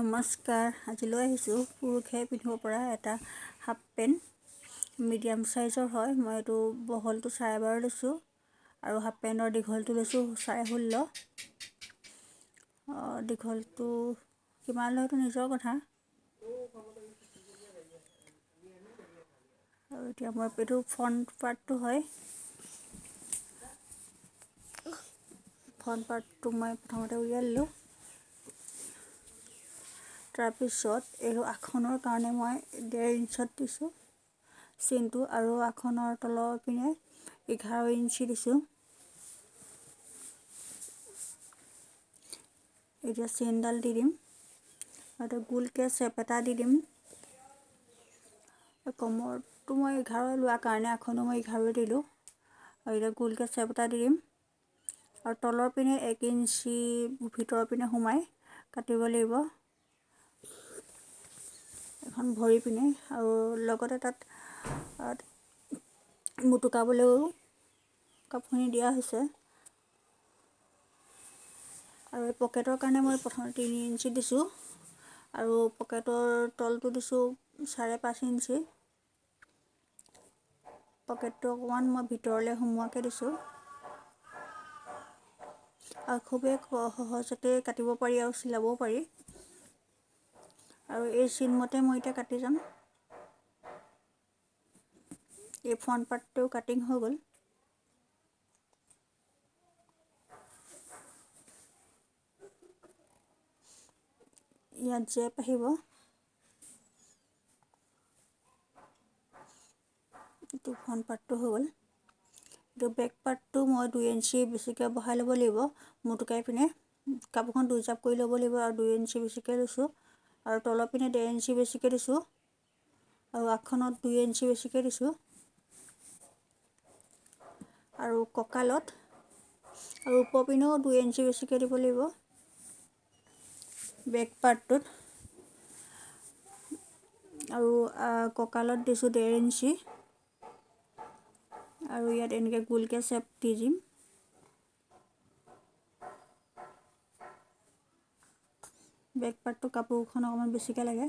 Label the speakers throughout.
Speaker 1: নমস্কাৰ। আজি লৈ আহিছোঁ পুৰুষে পিন্ধিব পৰা এটা হাফ পেণ্ট, মিডিয়াম চাইজৰ হয়। মই এইটো বহলটো 12.5 লৈছোঁ আৰু হাফ পেণ্টৰ দীঘলটো লৈছোঁ 16.5। দীঘলটো কিমান লয়তো নিজৰ কথা। আৰু এতিয়া মই এইটো ফ্ৰণ্ট পাৰ্টটো হয়। ফ্ৰণ্ট পাৰ্টটো মই প্ৰথমতে উলিয়াই ল'লোঁ। তাৰপিছত এই আসনৰ কাৰণে মই 1.5 ইঞ্চত দিছোঁ চিনটো, আৰু আসনৰ তলৰ পিনে 11 ইঞ্চি দিছোঁ। এতিয়া চেইনডাল দি দিম আৰু গোলকৈ চেপ এটা দি দিম। কমৰটো মই 11 লোৱাৰ কাৰণে আসনো মই 11 দিলোঁ, আৰু এতিয়া গোলকৈ চেপ এটা দি দিম। আৰু তলৰ পিনে 1 ইঞ্চি ভিতৰৰ পিনে সোমাই কাটিব লাগিব এখন ভৰি পিনে, আৰু লগতে তাত মুটুকাবলৈও কাপোৰখিনি দিয়া হৈছে। আৰু এই পকেটৰ কাৰণে মই প্ৰথমে 3 ইঞ্চি দিছোঁ, আৰু পকেটৰ তলটো দিছোঁ 5.5 ইঞ্চি। পকেটটো অকণমান মই ভিতৰলৈ সোমোৱাকৈ দিছোঁ, আৰু খুবেই সহজতে কাটিব পাৰি আৰু চিলাবও পাৰি। আৰু এই চিনমতে মই এতিয়া কাটি যাম। এই ফ্ৰণ্ট পাৰ্টটো কাটিং হৈ গ'ল। ইয়াত জেপ আহিব। এইটো ফ্ৰণ্ট পাৰ্টটো হৈ গ'ল। এইটো বেক পাৰ্টটো মই 2 ইঞ্চি বেছিকৈ বহাই ল'ব লাগিব। মুটুকাই পিনে কাপোৰখন 2 জাপ কৰি ল'ব লাগিব, আৰু 2 ইঞ্চি বেছিকৈ লৈছোঁ। আৰু তলৰ পিনে 1.5 ইঞ্চি বেছিকৈ দিছোঁ, আৰু আগখনত 2 ইঞ্চি বেছিকৈ দিছোঁ। আৰু কঁকালত আৰু ওপৰ পিনেও 2 ইঞ্চি বেছিকৈ দিব লাগিব বেক পাৰ্টটোত। আৰু কঁকালত দিছোঁ 1.5 ইঞ্চি, আৰু ইয়াত এনেকৈ গোলকৈ চেপ দি দিম। বেক পাৰ্টটো কাপোৰখন অকণমান বেছিকৈ লাগে,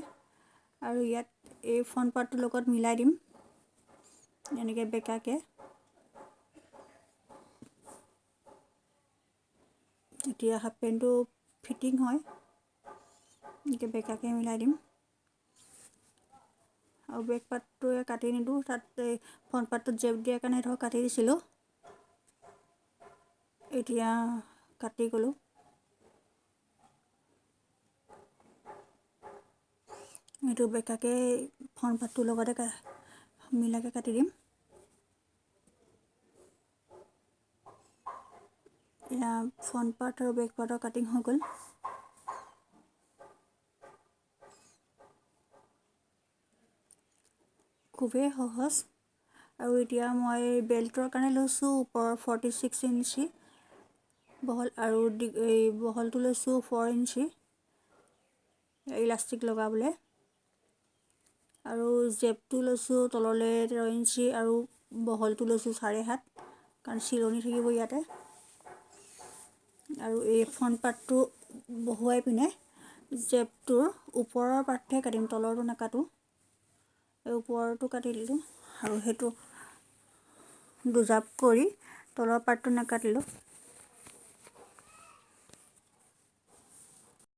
Speaker 1: আৰু ইয়াত এই ফ্ৰণ্ট পাৰ্টটোৰ লগত মিলাই দিম এনেকৈ বেকাকৈ। এতিয়া হাফ পেণ্টটো ফিটিং হয়, এনেকৈ বেকাকৈ মিলাই দিম। আৰু বেক পাৰ্টটো কাটি নিদিওঁ, তাত এই ফ্ৰণ্ট পাৰ্টটোত জেপ দিয়াৰ কাৰণে ধৰক কাটি দিছিলোঁ। এতিয়া কাটি গ'লোঁ। এইটো বেকাকৈ ফ্ৰণ্ট পাৰ্টটোৰ লগতে মিলাকৈ কাটি দিম। এয়া ফ্ৰণ্ট পাৰ্ট আৰু বেক পাৰ্টৰ কাটিং হৈ গ'ল। খুবেই সহজ। আৰু এতিয়া মই বেল্টৰ কাৰণে লৈছোঁ ওপৰৰ 46 ইঞ্চি বহল, আৰু এই বহলটো লৈছোঁ 4 ইঞ্চি ইলাষ্টিক লগাবলৈ। আৰু জেপটো লৈছোঁ তললৈ 13 ইঞ্চি, আৰু বহলটো লৈছোঁ 7.5, কাৰণ চিলনি থাকিব ইয়াতে। আৰু এই ফ্ৰণ্ট পাৰ্টটো বহুৱাই পিনে জেপটোৰ ওপৰৰ পাৰ্টটোহে কাটিম, তলৰটো নাকাটো। এই ওপৰটো কাটি দিলোঁ, আৰু সেইটো দুজাপ কৰি তলৰ পাৰ্টটো নাকাটিলোঁ।